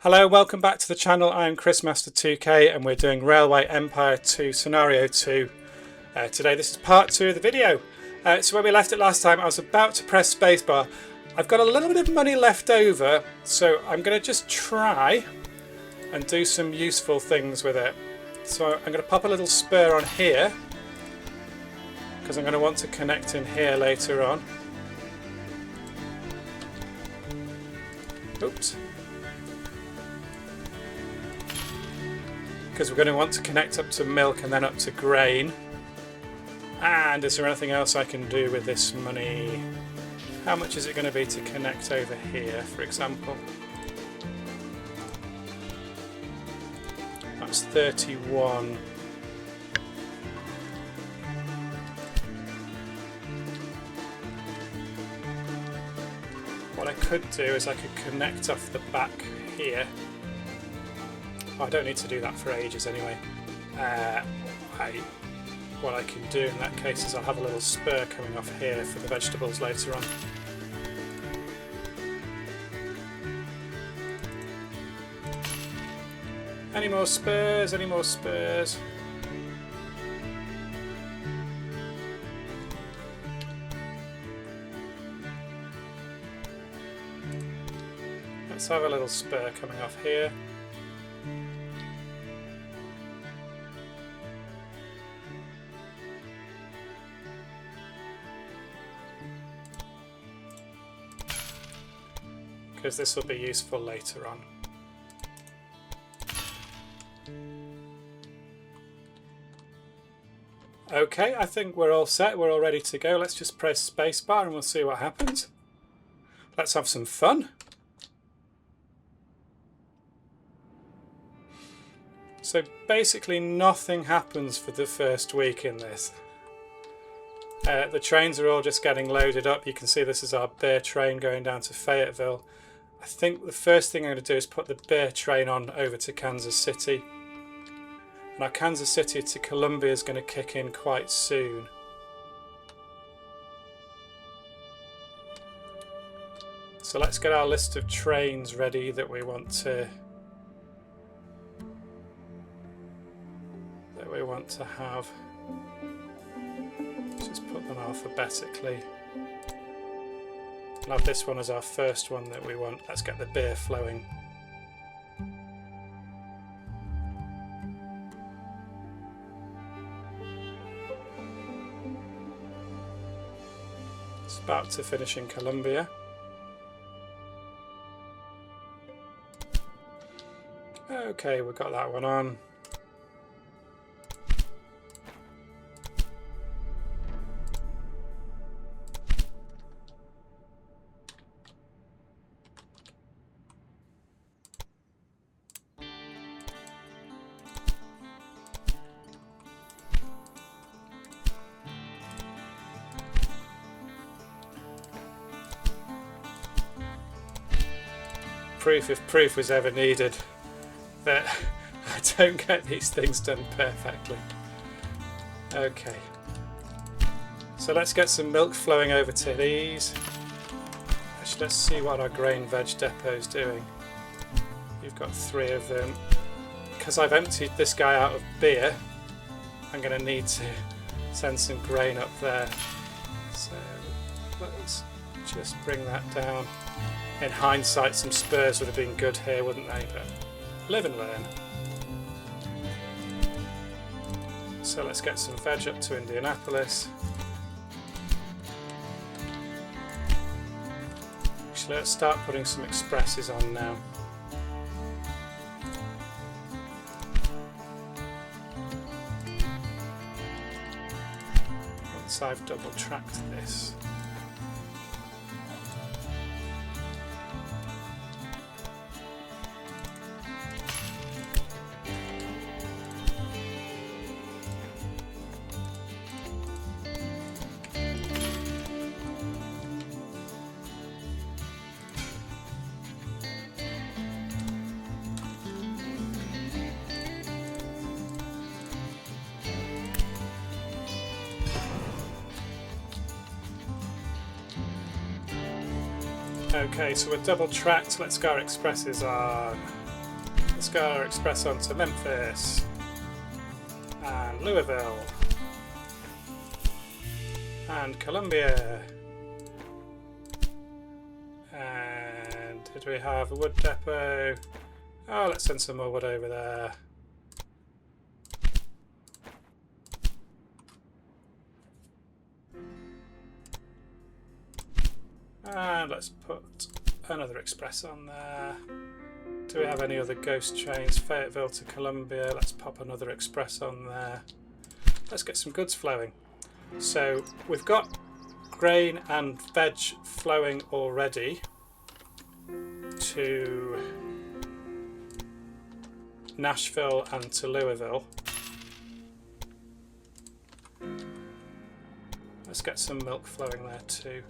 Hello, welcome back to the channel. I'm ChrisMaster2K and we're doing Railway Empire 2 Scenario 2. Today this is part 2 of the video. So where we left it last time, I was about to press spacebar. I've got a little bit of money left over, so I'm going to just try and do some useful things with it. So I'm going to pop a little spur on here, because I'm going to want to connect in here later on. Oops. Because we're going to want to connect up to milk and then up to grain. And is there anything else I can do with this money? How much is it going to be to connect over here, for example? That's 31. What I could do is I could connect off the back here. I don't need to do that for ages anyway. What I can do in that case is I'll have a little spur coming off here for the vegetables later on. Any more spurs? Any more spurs? Let's have a little spur coming off here. Because this will be useful later on. Okay, I think we're all set, we're all ready to go. Let's just press spacebar and we'll see what happens. Let's have some fun. So basically nothing happens for the first week in this. The trains are all just getting loaded up. You can see this is our beer train going down to Fayetteville. I think the first thing I'm going to do is put the beer train on over to Kansas City. And our Kansas City to Columbia is going to kick in quite soon. So let's get our list of trains ready that we want to have. Let's just put them alphabetically. We'll have this one as our first one that we want. Let's get the beer flowing. It's about to finish in Columbia. Okay, we've got that one on. Proof, if proof was ever needed, that I don't get these things done perfectly. Okay, so let's get some milk flowing over to these. Actually, let's see what our grain veg depot is doing. You've got 3 of them. Because I've emptied this guy out of beer, I'm going to need to send some grain up there. So let's just bring that down. In hindsight, some spurs would have been good here, wouldn't they? But live and learn. So let's get some veg up to Indianapolis. Actually, let's start putting some expresses on now. Once I've double tracked this. Okay, so we're double tracked. Let's go our expresses on. Let's get our express on to Memphis and Louisville and Columbia. And did we have a wood depot? Oh, let's send some more wood over there. And let's put another express on there. Do we have any other ghost trains? Fayetteville to Columbia. Let's pop another express on there. Let's get some goods flowing. So we've got grain and veg flowing already to Nashville and to Louisville. Let's get some milk flowing there too.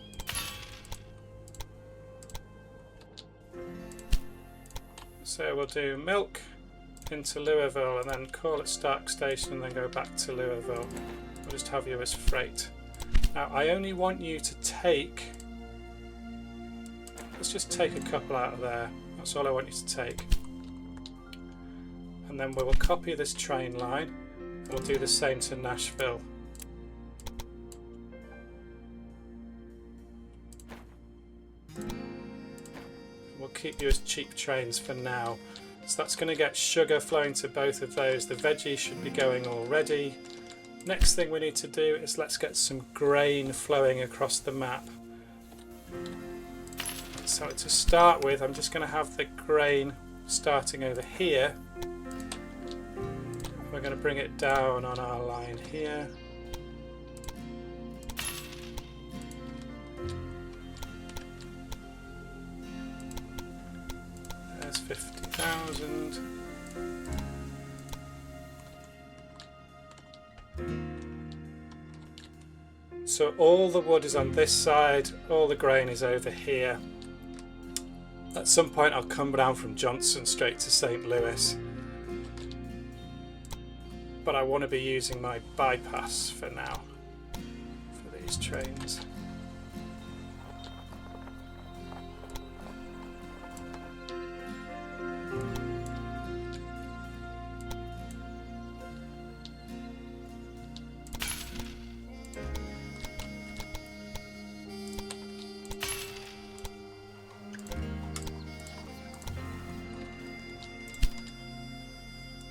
So we'll do milk into Louisville and then call it Stark Station and then go back to Louisville. We'll just have you as freight. Now I only want you to take, let's just take a couple out of there. That's all I want you to take. And then we will copy this train line and we'll do the same to Nashville. We'll keep you as cheap trains for now. So that's going to get sugar flowing to both of those. The veggies should be going already. Next thing we need to do is let's get some grain flowing across the map. So to start with, I'm just going to have the grain starting over here. We're going to bring it down on our line here. There's 50,000. So all the wood is on this side, all the grain is over here. At some point I'll come down from Johnson straight to St. Louis. But I want to be using my bypass for now, for these trains.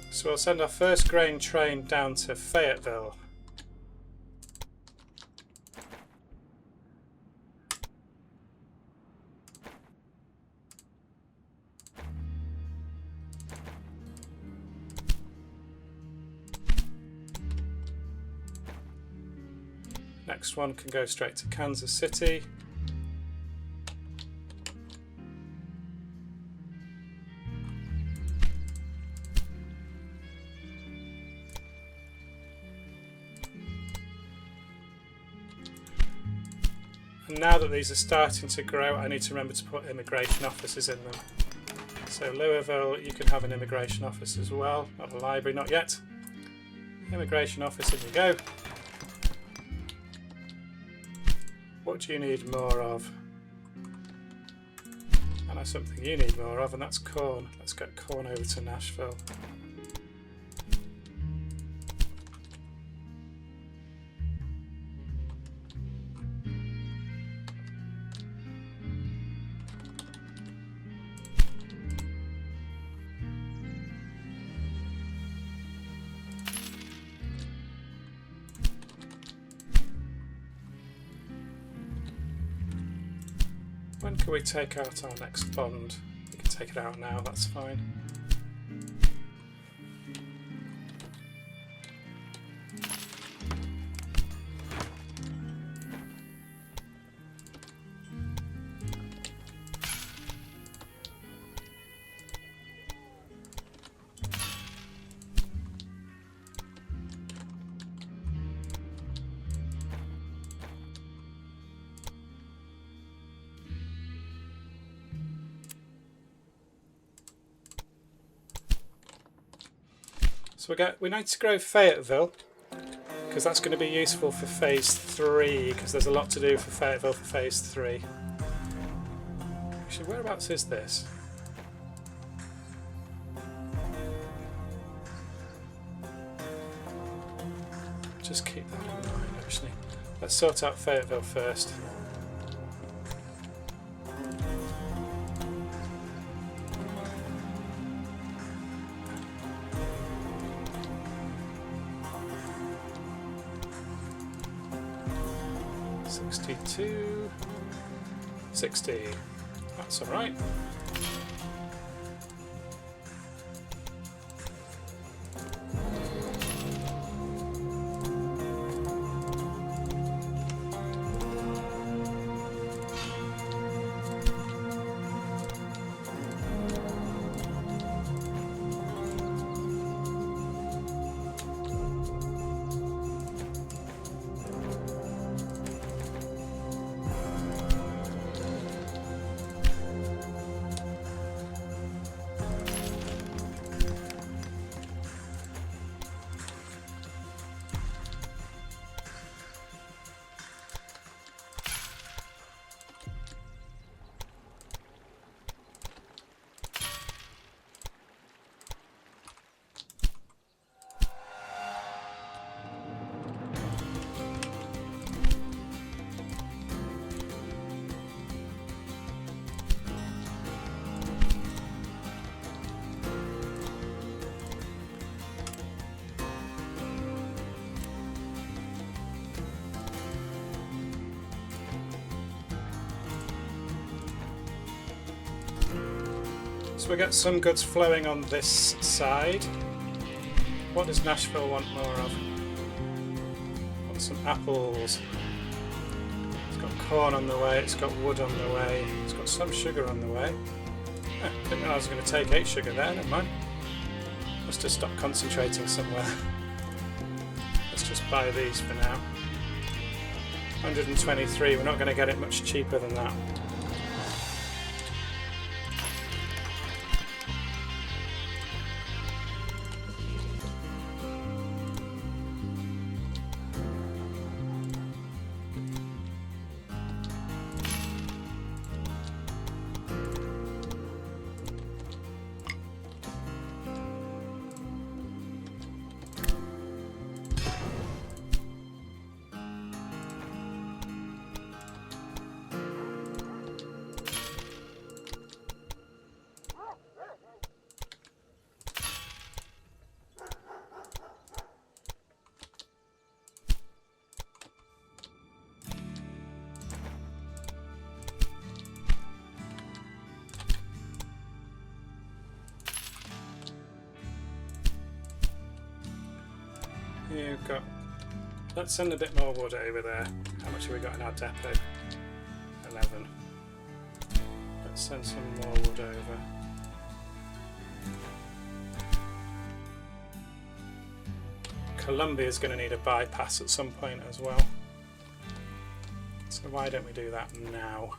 So we'll send our first grain train down to Fayetteville. Next one can go straight to Kansas City. And now that these are starting to grow, I need to remember to put immigration offices in them. So Louisville, you can have an immigration office as well. Not a library, not yet. Immigration office, in you go. What do you need more of? I know something you need more of, and that's corn. Let's get corn over to Nashville. When can we take out our next bond? We can take it out now, that's fine. So we need to grow Fayetteville because that's going to be useful for phase 3 because there's a lot to do for Fayetteville for phase 3. Actually, whereabouts is this? just keep that in mind actually. Let's sort out Fayetteville first. $62, $60. That's all right. So we got some goods flowing on this side. What does Nashville want more of? Want some apples. It's got corn on the way, it's got wood on the way, it's got some sugar on the way. Didn't realise I was going to take 8 sugar there, never mind. Must have stopped concentrating somewhere. Let's just buy these for now. 123, we're not going to get it much cheaper than that. You've got. Let's send a bit more wood over there. How much have we got in our depot? 11. Let's send some more wood over. Columbia's going to need a bypass at some point as well. So why don't we do that now?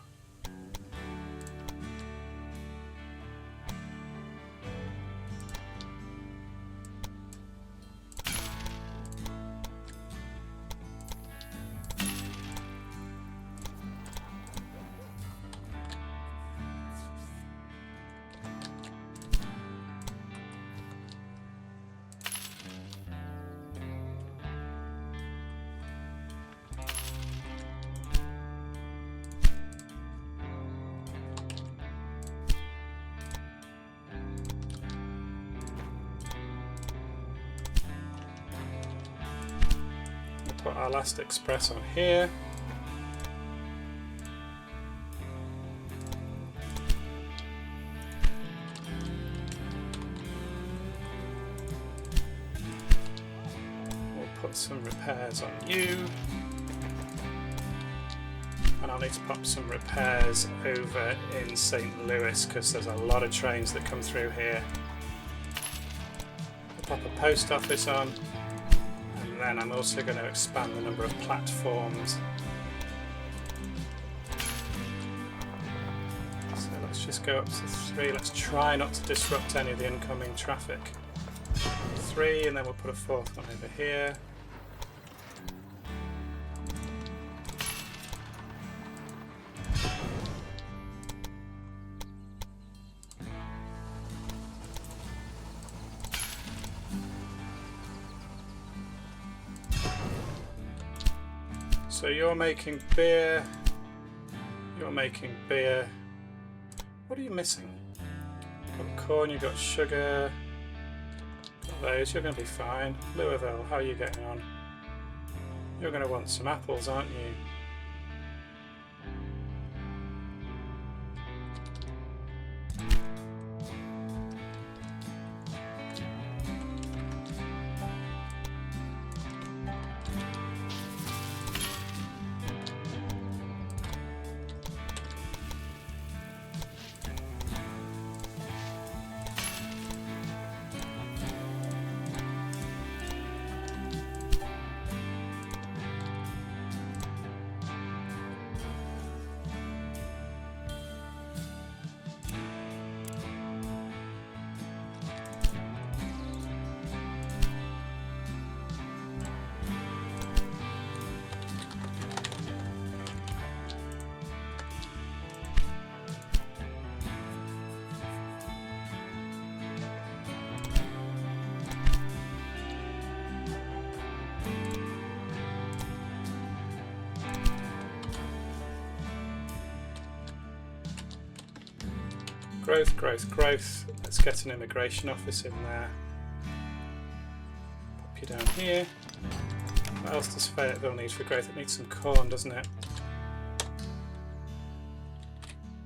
Put our last express on here. We'll put some repairs on you. And I'll need to pop some repairs over in St. Louis because there's a lot of trains that come through here. We'll pop a post office on. And then I'm also going to expand the number of platforms. So let's just go up to 3. Let's try not to disrupt any of the incoming traffic. 3, and then we'll put a 4th one over here. So you're making beer. You're making beer. What are you missing? You've got corn, you've got sugar. Got those, you're going to be fine. Louisville, how are you getting on? You're going to want some apples, aren't you? Growth, growth, growth. Let's get an immigration office in there. Pop you down here. What else does Fayetteville need for growth? It needs some corn, doesn't it?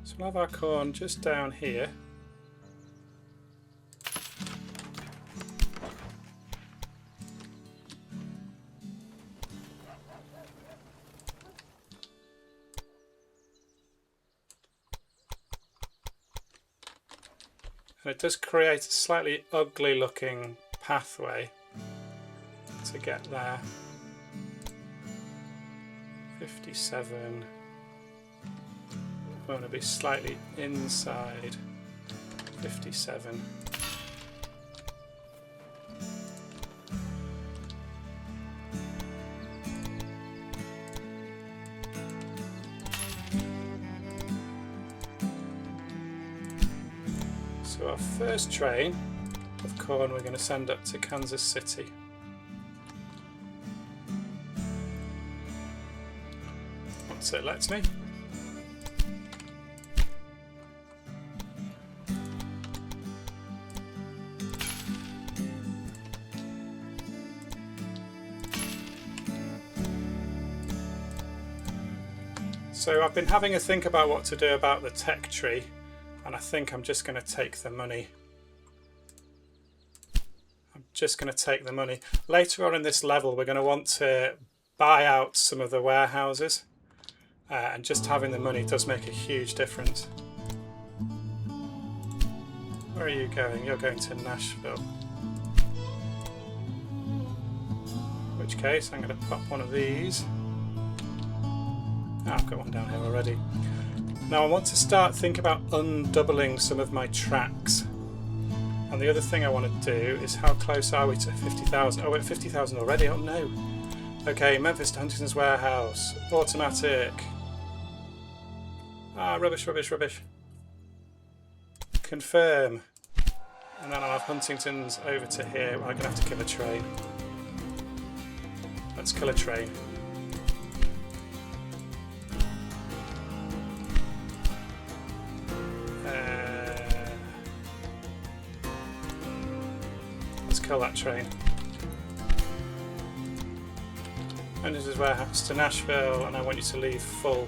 So we'll have our corn just down here. And it does create a slightly ugly looking pathway to get there. 57. We want to be slightly inside 57. So our first train of corn we're going to send up to Kansas City. Once it lets me. So I've been having a think about what to do about the tech tree. And I think I'm just going to take the money. I'm just going to take the money. Later on in this level, we're going to want to buy out some of the warehouses. And just having the money does make a huge difference. Where are you going? You're going to Nashville. In which case, I'm going to pop one of these. Oh, I've got one down here already. Now I want to start thinking about undoubling some of my tracks. And the other thing I want to do is how close are we to 50,000? Oh, we're at 50,000 already. Oh no. Okay, Memphis to Huntington's warehouse. Automatic. Ah, rubbish, rubbish, rubbish. Confirm. And then I'll have Huntington's over to here. I'm going to have to kill a train. Let's kill a train. Kill that train. And this is warehouse to Nashville, and I want you to leave full.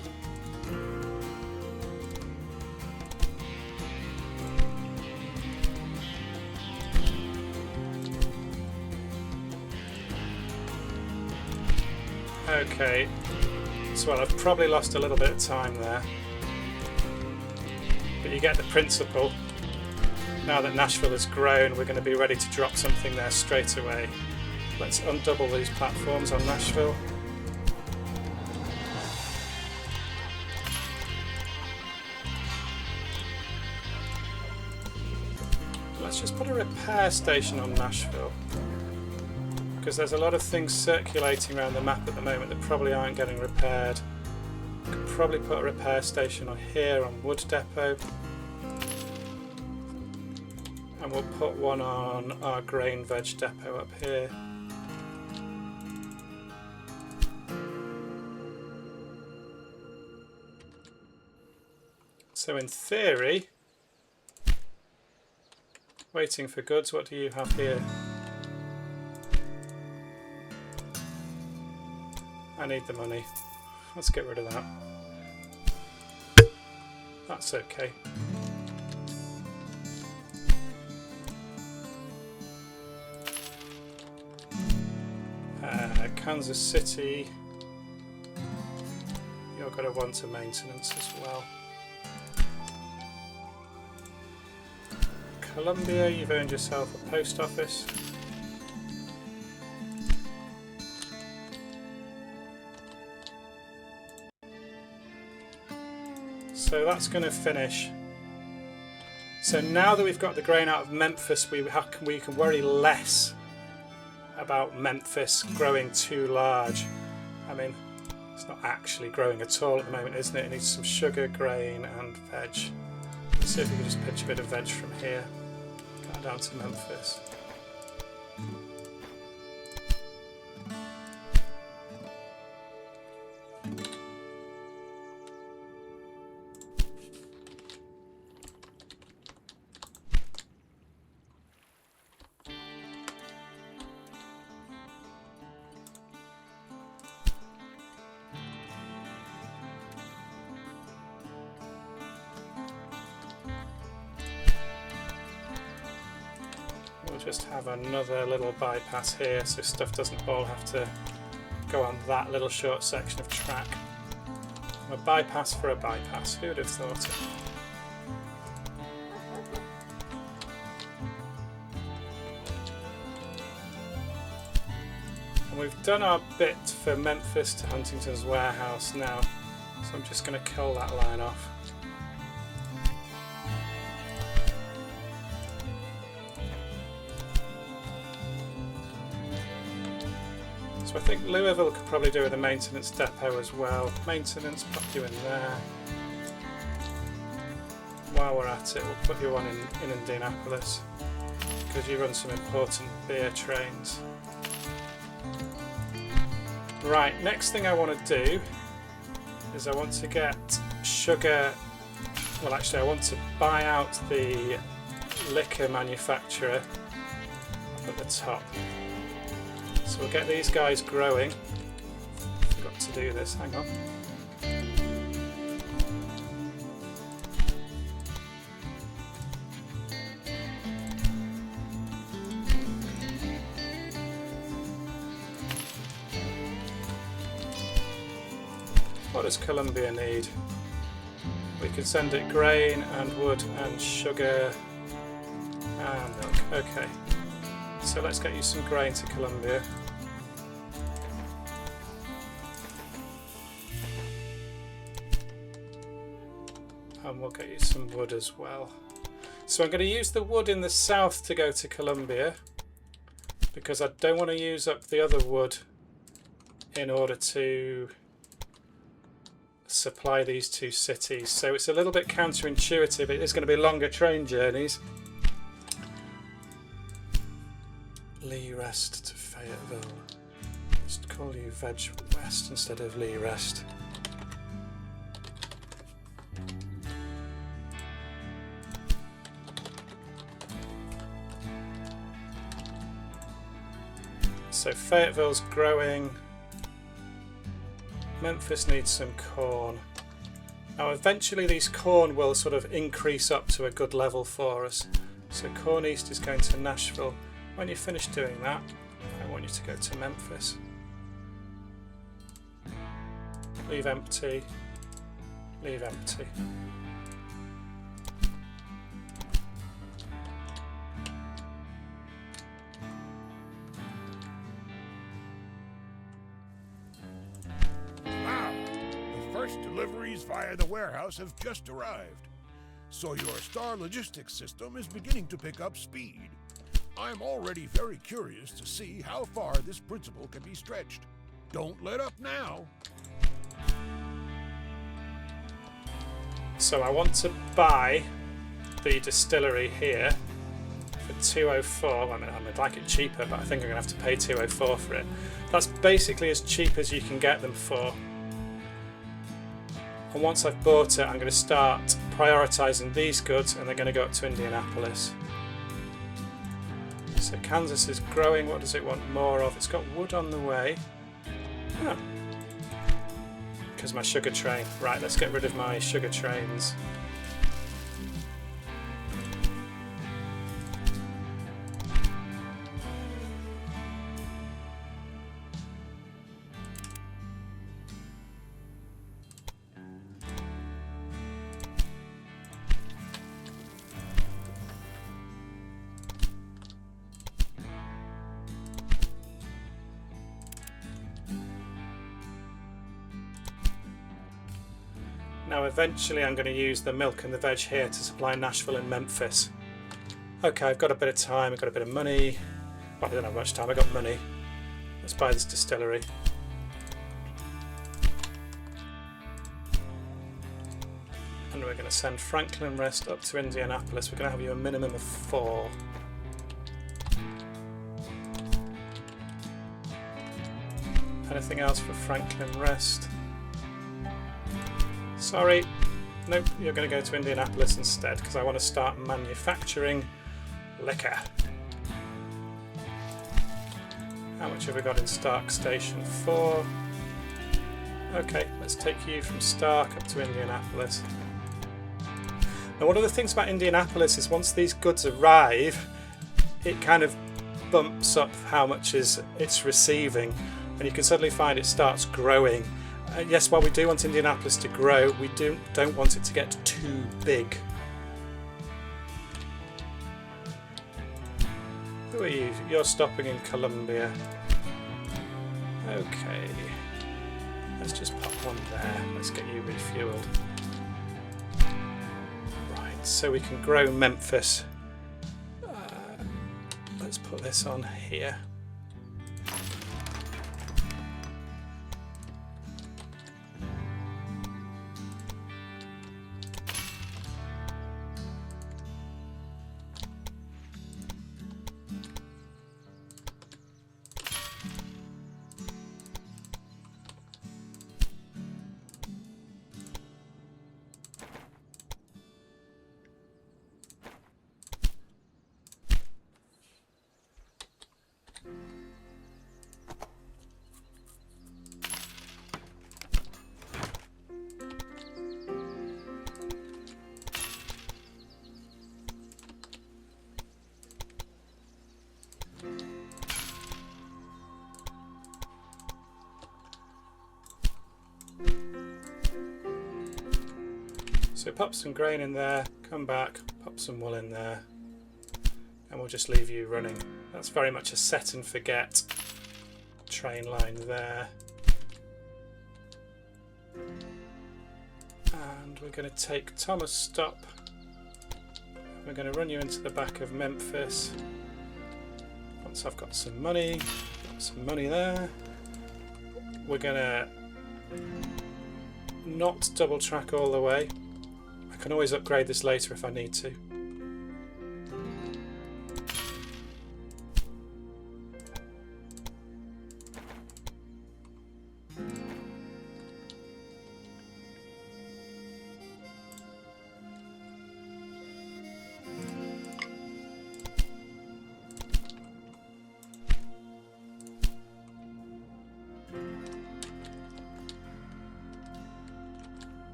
Okay, so well, I've probably lost a little bit of time there, but you get the principle. Now that Nashville has grown, we're going to be ready to drop something there straight away. Let's undouble these platforms on Nashville. Let's just put a repair station on Nashville, because there's a lot of things circulating around the map at the moment that probably aren't getting repaired. Could probably put a repair station on here on Wood Depot. And we'll put one on our grain veg depot up here. So in theory, waiting for goods, what do you have here? I need the money. Let's get rid of that. That's okay. Kansas City, you're going to want a maintenance as well. Columbia, you've earned yourself a post office. So that's going to finish. So now that we've got the grain out of Memphis, we can worry less about Memphis growing too large. I mean, it's not actually growing at all at the moment, isn't it? It needs some sugar, grain and veg. Let's see if we can just pinch a bit of veg from here. Go down to Memphis. Just have another little bypass here so stuff doesn't all have to go on that little short section of track. A bypass for a bypass, who would have thought it? And we've done our bit for Memphis to Huntingdon's warehouse now, so I'm just going to cull that line off. I think Louisville could probably do with a maintenance depot as well. Maintenance, pop you in there. While we're at it, we'll put you on in Indianapolis because you run some important beer trains. Right, next thing I want to do is I want to get sugar. Well, actually, I want to buy out the liquor manufacturer up at the top. So we'll get these guys growing. Forgot to do this, hang on. What does Columbia need? We can send it grain and wood and sugar and milk. Okay. So let's get you some grain to Columbia. And we'll get you some wood as well. So I'm going to use the wood in the south to go to Columbia because I don't want to use up the other wood in order to supply these two cities. So it's a little bit counterintuitive. It is going to be longer train journeys. Lee Rest to Fayetteville. Let's call you Veg West instead of Lee Rest. So Fayetteville's growing. Memphis needs some corn. Now eventually these corn will sort of increase up to a good level for us. So Corn East is going to Nashville. When you finish doing that, I want you to go to Memphis. Leave empty. Leave empty. Deliveries via the warehouse have just arrived, so your Star Logistics system is beginning to pick up speed. I'm already very curious to see how far this principle can be stretched. Don't let up now. So I want to buy the distillery here for 204. I mean, I'd like it cheaper, but I think I'm going to have to pay 204 for it. That's basically as cheap as you can get them for. And once I've bought it, I'm going to start prioritising these goods, and they're going to go up to Indianapolis. So Kansas is growing. What does it want more of? It's got wood on the way. Oh. Because my sugar train. Right, let's get rid of my sugar trains. Now eventually I'm going to use the milk and the veg here to supply Nashville and Memphis. Okay, I've got a bit of time, I've got a bit of money. Well, I don't have much time, I've got money. Let's buy this distillery. And we're going to send Franklin Rest up to Indianapolis. We're going to have you a minimum of 4. Anything else for Franklin Rest? Sorry, nope, you're going to go to Indianapolis instead because I want to start manufacturing liquor. How much have we got in Stark Station 4? Okay, let's take you from Stark up to Indianapolis. Now one of the things about Indianapolis is once these goods arrive, it kind of bumps up how much it's receiving, and you can suddenly find it starts growing. Yes, while we do want Indianapolis to grow, we don't want it to get too big. Who are you? You're stopping in Columbia. Okay. Let's just pop one there. Let's get you refueled. Right, so we can grow Memphis. Let's put this on here. So pop some grain in there, come back, pop some wool in there, and we'll just leave you running. That's very much a set and forget train line there. And we're going to take Thomas Stop. We're going to run you into the back of Memphis. Once I've got some money there. We're going to not double track all the way. I can always upgrade this later if I need to.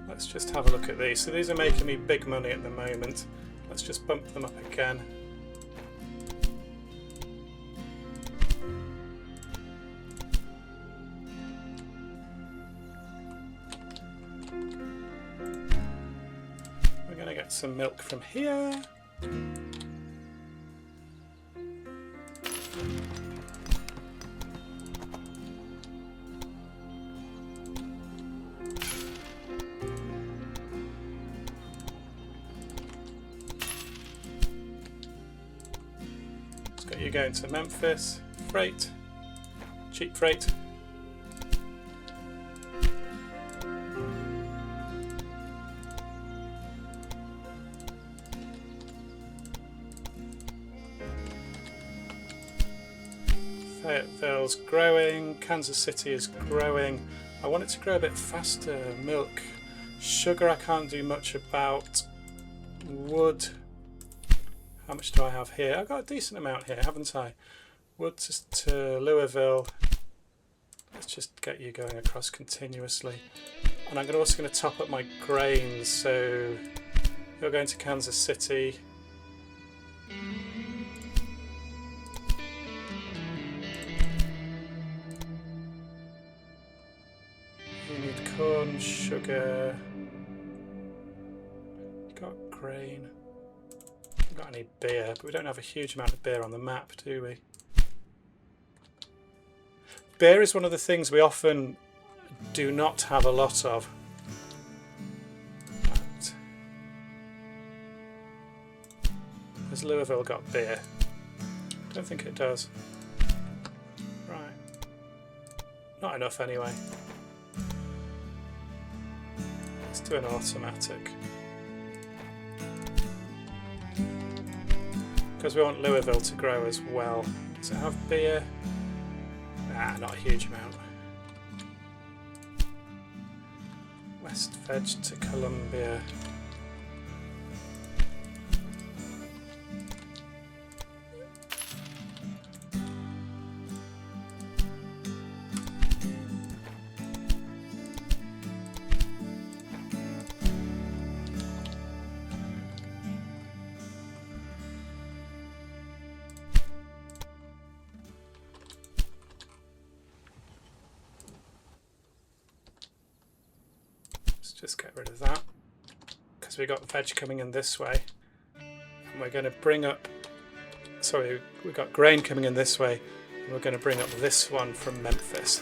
Let's just have a look at these. So these are making me big money at the moment. Let's just bump them up again. We're going to get some milk from here. You're going to Memphis, freight, cheap freight. Fayetteville's growing, Kansas City is growing. I want it to grow a bit faster. Milk. Sugar I can't do much about. Wood. How much do I have here? I've got a decent amount here, haven't I? Wood to Louisville. Let's just get you going across continuously. And I'm also going to top up my grains, so you're going to Kansas City. You need corn, sugar. You got grain. You got any beer? But we don't have a huge amount of beer on the map, do we? Beer is one of the things we often do not have a lot of. Right. Has Louisville got beer? I don't think it does. Right. Not enough anyway. Let's do an automatic. Because we want Louisville to grow as well. Does it have beer? Nah, not a huge amount. West Veg to Columbia. Just get rid of that because we got veg coming in this way, and we're going to bring up, sorry, we've got grain coming in this way, and we're going to bring up this one from Memphis.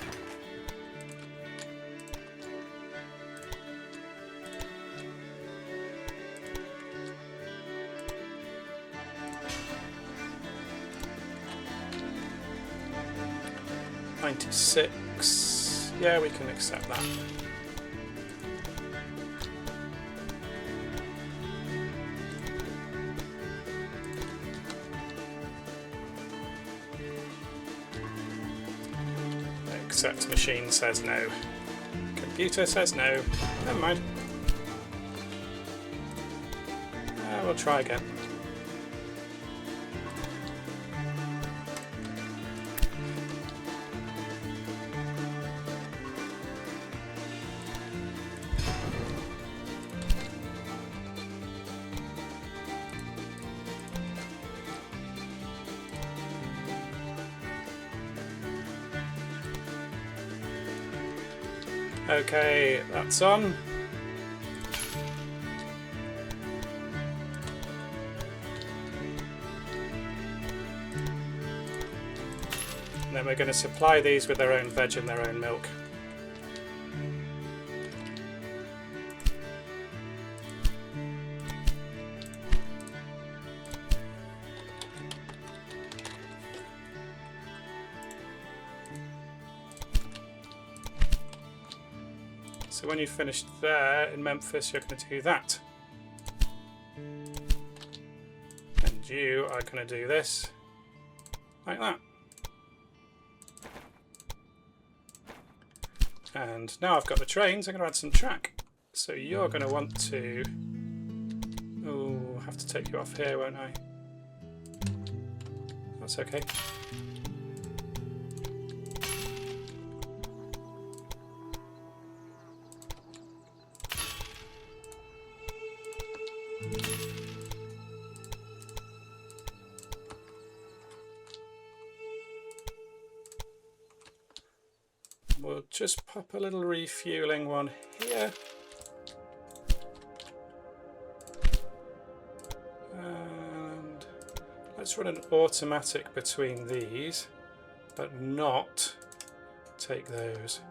$96, yeah, we can accept that. Except machine says no. Computer says no. Never mind. We'll try again. Okay, that's on. And then we're going to supply these with their own veg and their own milk. So when you finish there in Memphis, you're going to do that. And you are going to do this, like that. And now I've got the trains, I'm going to add some track. So you're going to want to... Oh, I have to take you off here, won't I? That's okay. We'll just pop a little refueling one here. And let's run an automatic between these, but not take those.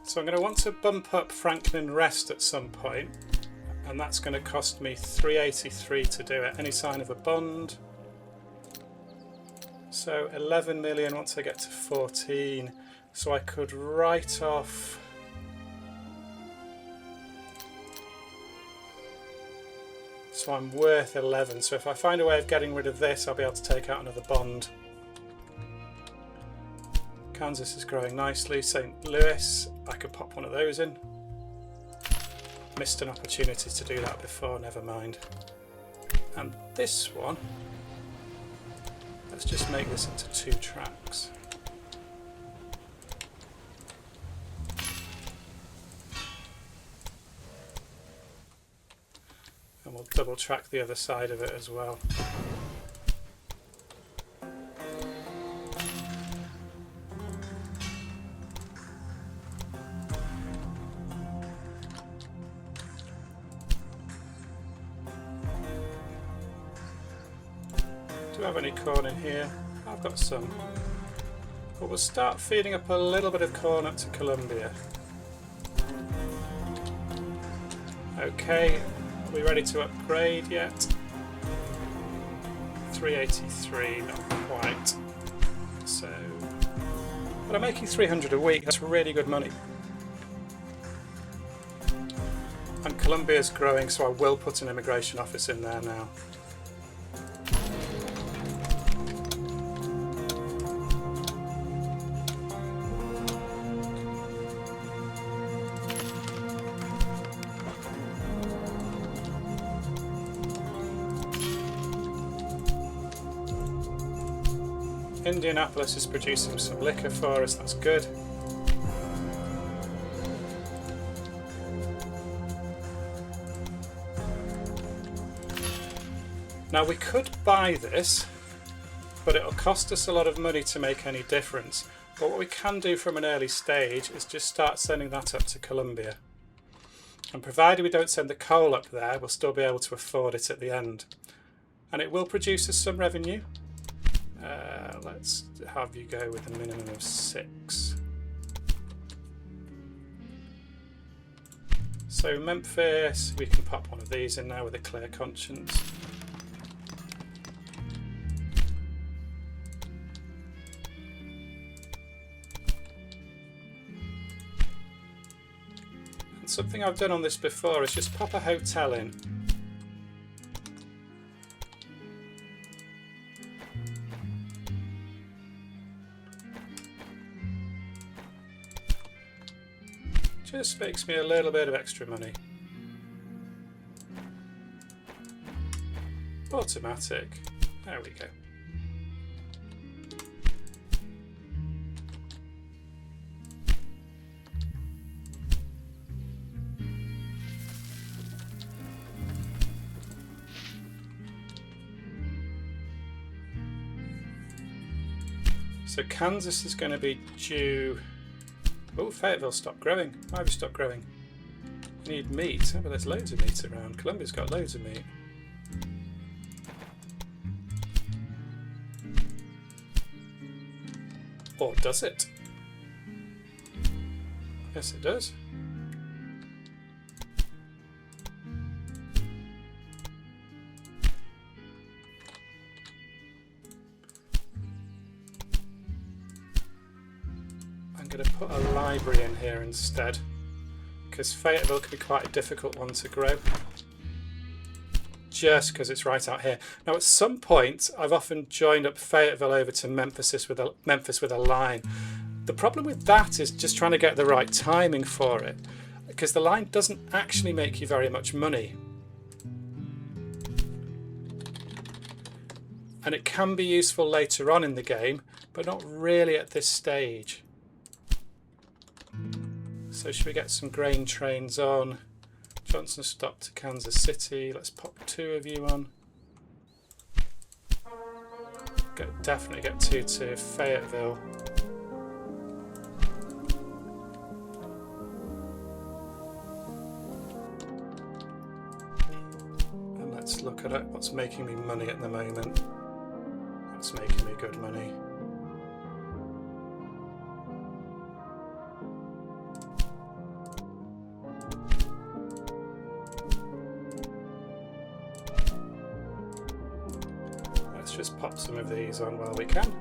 So I'm going to want to bump up Franklin Rest at some point, and that's going to cost me $383 to do it. Any sign of a bond? So 11 million once I get to 14. So I could write off... So I'm worth 11. So if I find a way of getting rid of this, I'll be able to take out another bond. Kansas is growing nicely. St. Louis, I could pop one of those in. Missed an opportunity to do that before, never mind. And this one, let's just make this into 2 tracks. And we'll double track the other side of it as well. Do I have any corn in here? I've got some. But we'll start feeding up a little bit of corn up to Columbia. Okay. Are we ready to upgrade yet? 383, not quite. So, but I'm making 300 a week. That's really good money. And Columbia's growing, so I will put an immigration office in there now. Indianapolis is producing some liquor for us, that's good. Now we could buy this, but it'll cost us a lot of money to make any difference. But what we can do from an early stage is just start sending that up to Columbia. And provided we don't send the coal up there, we'll still be able to afford it at the end. And it will produce us some revenue. Let's have you go with a minimum of 6. So Memphis, we can pop one of these in now with a clear conscience. And something I've done on this before is just pop a hotel in. Just makes me a little bit of extra money. Automatic. There we go. So Kansas is going to be due... Oh, Fayetteville stopped growing. Why have you stopped growing? You need meat. Oh, but there's loads of meat around. Columbia's got loads of meat. Or does it? Yes, it does. I'm going to put a library in here instead, because Fayetteville can be quite a difficult one to grow, just because it's right out here. Now at some point I've often joined up Fayetteville over to Memphis with a line. The problem with that is just trying to get the right timing for it, because the line doesn't actually make you very much money. And it can be useful later on in the game, but not really at this stage. So should we get some grain trains on? Johnson stopped to Kansas City. Let's pop 2 of you on. Definitely get 2 to Fayetteville. And let's look at what's making me money at the moment. That's making me good money. just pop some of these on while we can.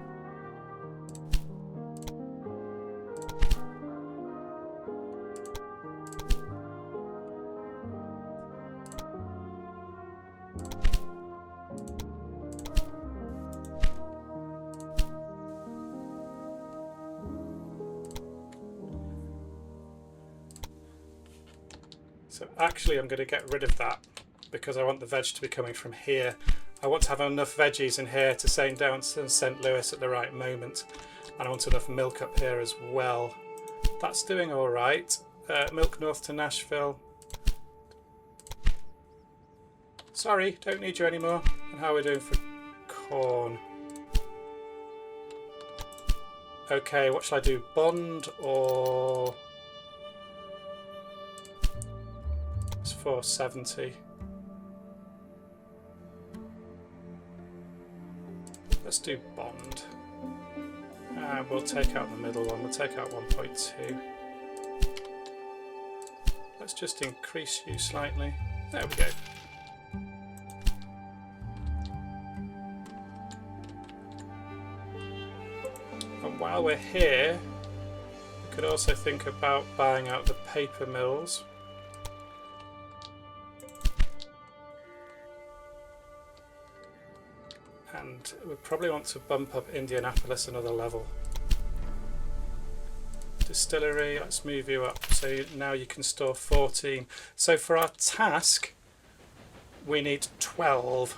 So actually I'm going to get rid of that because I want the veg to be coming from here. I want to have enough veggies in here to St. Down and St. Louis at the right moment. And I want enough milk up here as well. That's doing all right. Milk north to Nashville. Sorry, don't need you anymore. And how are we doing for corn? Okay, what shall I do? Bond or... It's 470. Let's do bond. And we'll take out the middle one. We'll take out 1.2. Let's just increase you slightly. There we go. And while we're here, we could also think about buying out the paper mills. And we probably want to bump up Indianapolis another level. Distillery, let's move you up. So now you can store 14. So for our task, we need 12.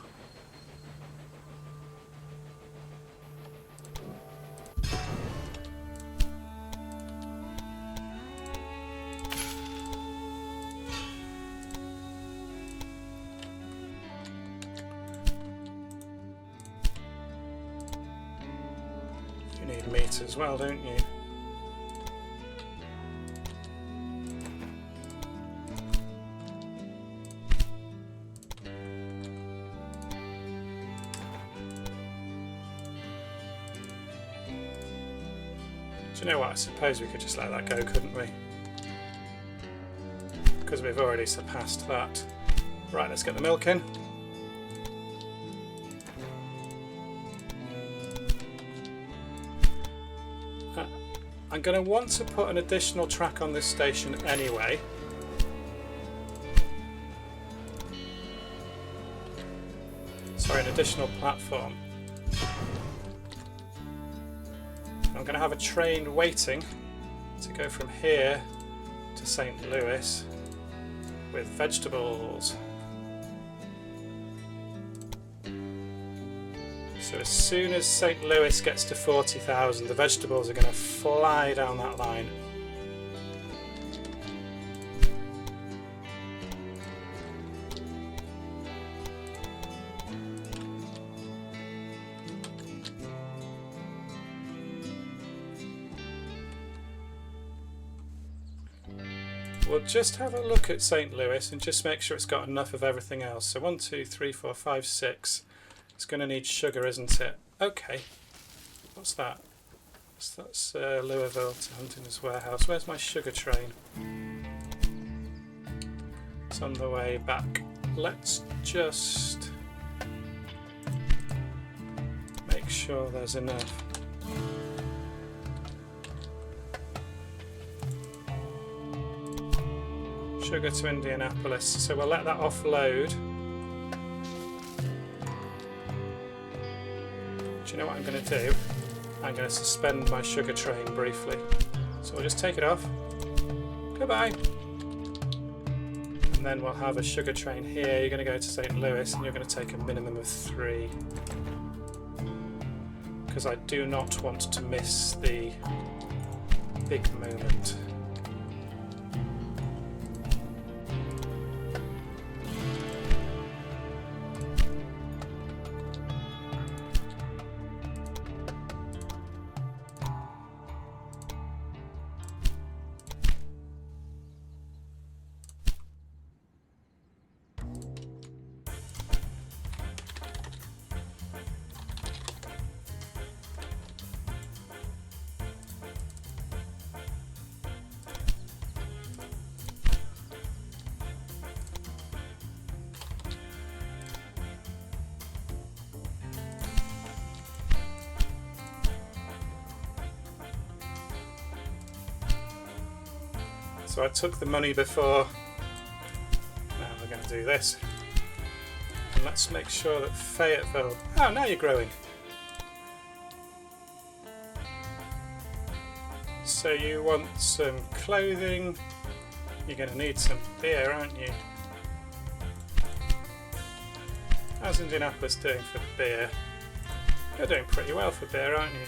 You need meat as well, don't you? Do you know what? I suppose we could just let that go, couldn't we? Because we've already surpassed that. Right, let's get the milk in. I'm going to want to put an additional track on this station anyway. Sorry, an additional platform. I'm going to have a train waiting to go from here to St. Louis with vegetables. So as soon as St. Louis gets to 40,000, the vegetables are going to fly down that line. We'll just have a look at St. Louis and just make sure it's got enough of everything else. So 1, 2, 3, 4, 5, 6. It's going to need sugar, isn't it? Okay. What's that? That's Louisville to Huntingdon's warehouse. Where's my sugar train? It's on the way back. Let's just make sure there's enough. Sugar to Indianapolis. So we'll let that offload. Do you know what I'm going to do? I'm going to suspend my sugar train briefly. So we'll just take it off. Goodbye. And then we'll have a sugar train here. You're going to go to St. Louis and you're going to take a minimum of 3. Because I do not want to miss the big moment. So I took the money before. Now we're going to do this. And let's make sure that Fayetteville... Oh, now you're growing. So you want some clothing. You're going to need some beer, aren't you? How's Indianapolis doing for beer? You're doing pretty well for beer, aren't you?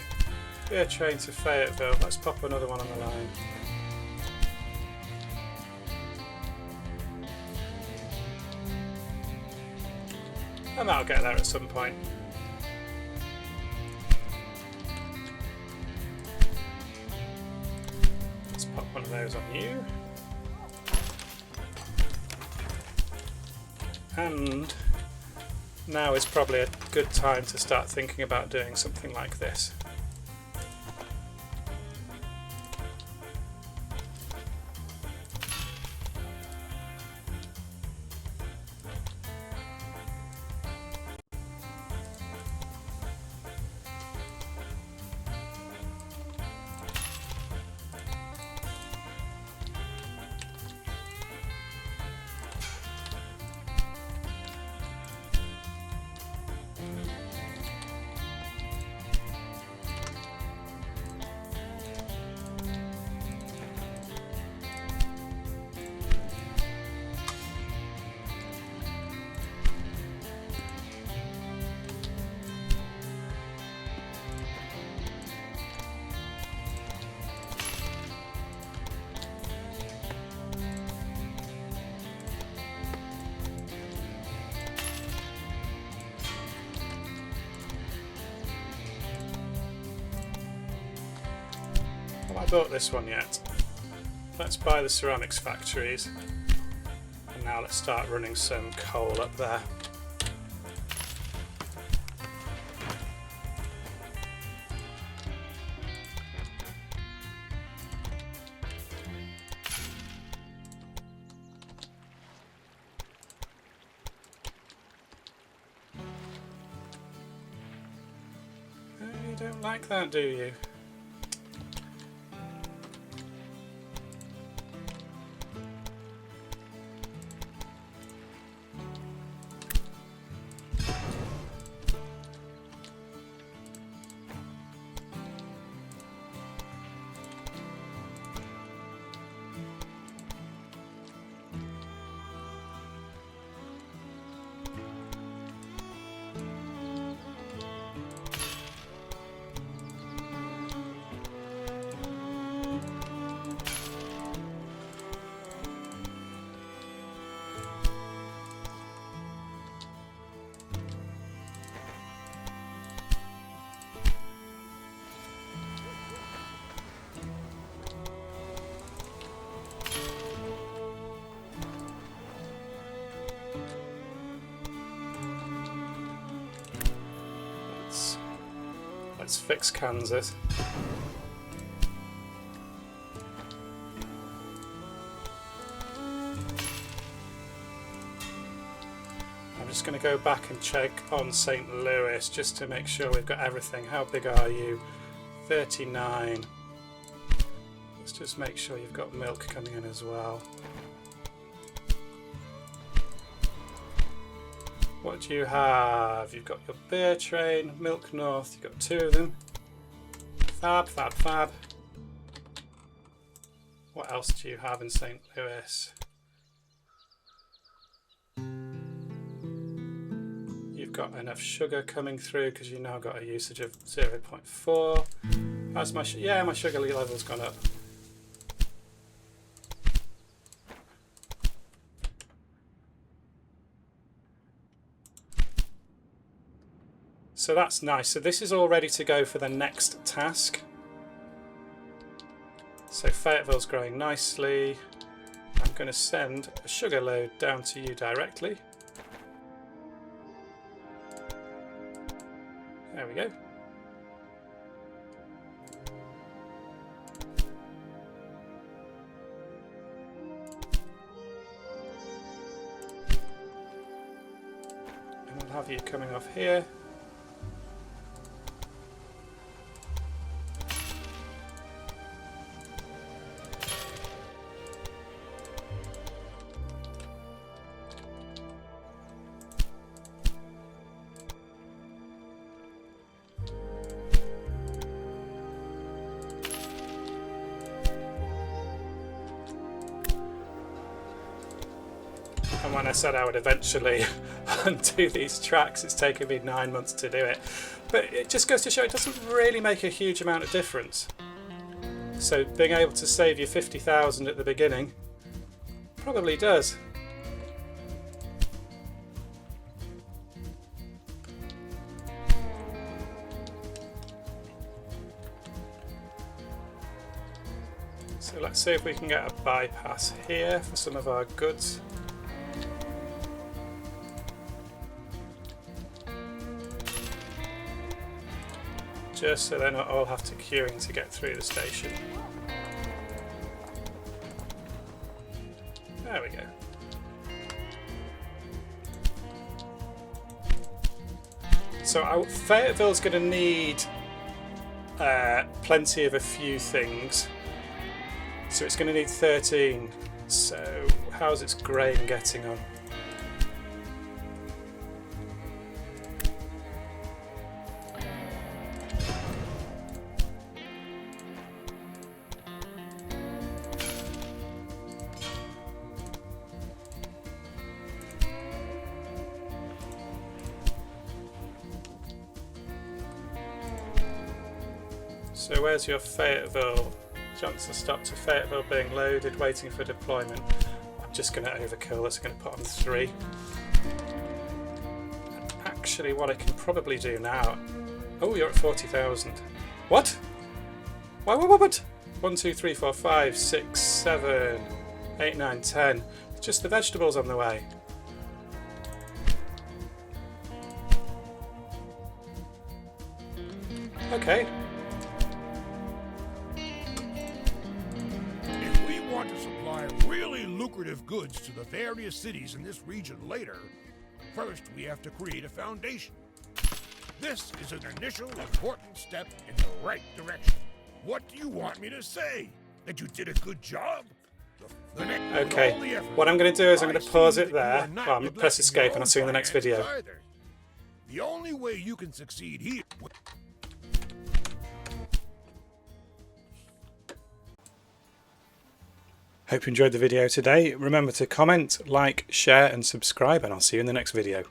Beer train to Fayetteville. Let's pop another one on the line. And that'll get there at some point. Let's pop one of those on you. And now is probably a good time to start thinking about doing something like this. I bought this one yet. Let's buy the ceramics factories, and now let's start running some coal up there. You don't like that, do you? Let's fix Kansas. I'm just going to go back and check on St. Louis just to make sure we've got everything. How big are you? 39. Let's just make sure you've got milk coming in as well. What do you have? You've got your beer train, Milk North, you've got two of them. Fab, fab, fab. What else do you have in St. Louis? You've got enough sugar coming through because you've now got a usage of 0.4. How's my yeah, my sugar level's gone up. So that's nice. So this is all ready to go for the next task. So Fayetteville's growing nicely. I'm going to send a sugar load down to you directly. There we go. And I'll have you coming off here. And when I said I would eventually undo these tracks, it's taken me 9 months to do it. But it just goes to show it doesn't really make a huge amount of difference. So being able to save you 50,000 at the beginning probably does. So let's see if we can get a bypass here for some of our goods. Just so they don't all have to queuing to get through the station. There we go. So Fayetteville's going to need plenty of a few things. So it's going to need 13. So how's its grain getting on? So where's your Fayetteville? Johnson stop to Fayetteville being loaded, waiting for deployment. I'm just going to overkill this. I'm going to put on 3. Actually, what I can probably do now... Oh, you're at 40,000. What? What? 1, 2, 3, 4, 5, 6, 7, 8, 9, 10. Just the vegetables on the way. Okay. To supply really lucrative goods to the various cities in this region later, first we have to create a foundation. This is an initial important step in the right direction. What do you want me to say? That you did a good job? Okay, what I'm going to do is I'm going to pause it there. Well, I'm going to press escape and I'll see you in the next video. The only way you can succeed here... Hope you enjoyed the video today. Remember to comment, like, share and subscribe, and I'll see you in the next video.